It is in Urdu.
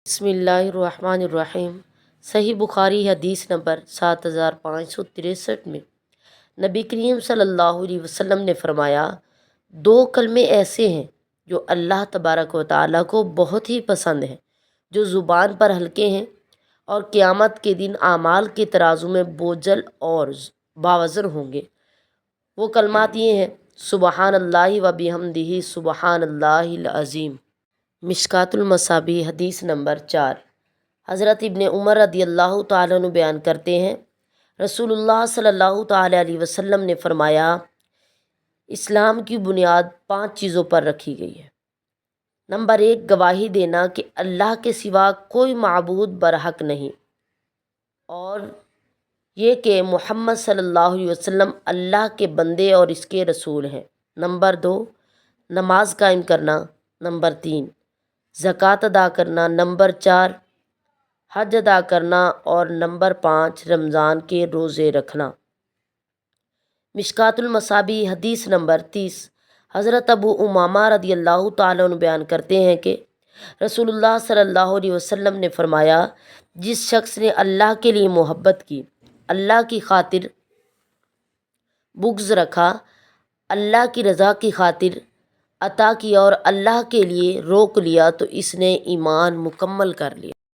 بسم اللہ الرحمن الرحیم۔ صحیح بخاری حدیث نمبر 7563 میں نبی کریم صلی اللہ علیہ وسلم نے فرمایا، دو کلمے ایسے ہیں جو اللہ تبارک و تعالیٰ کو بہت ہی پسند ہیں، جو زبان پر ہلکے ہیں اور قیامت کے دن اعمال کے ترازو میں بوجھل اور باوزن ہوں گے۔ وہ کلمات یہ ہیں: سبحان اللہ و بحمدہ، سبحان اللہ العظیم۔ مشکوٰۃ المصابیح حدیث نمبر 4۔ حضرت ابن عمر رضی اللہ تعالیٰ عنہ بیان کرتے ہیں، رسول اللہ صلی اللہ تعالیٰ علیہ وسلم نے فرمایا، اسلام کی بنیاد 5 چیزوں پر رکھی گئی ہے۔ نمبر 1، گواہی دینا کہ اللہ کے سوا کوئی معبود برحق نہیں، اور یہ کہ محمد صلی اللہ علیہ وسلم اللہ کے بندے اور اس کے رسول ہیں۔ نمبر 2، نماز قائم کرنا۔ نمبر 3، زکوٰۃ ادا کرنا۔ نمبر 4، حج ادا کرنا، اور نمبر 5، رمضان کے روزے رکھنا۔ مشکوٰۃ المصابیح حدیث نمبر 30۔ حضرت ابو امامہ رضی اللہ تعالیٰ عنہ بیان کرتے ہیں کہ رسول اللہ صلی اللہ علیہ وسلم نے فرمایا، جس شخص نے اللہ کے لیے محبت کی، اللہ کی خاطر بغض رکھا، اللہ کی رضا کی خاطر عطا کیا اور اللہ کے لیے روک لیا، تو اس نے ایمان مکمل کر لیا۔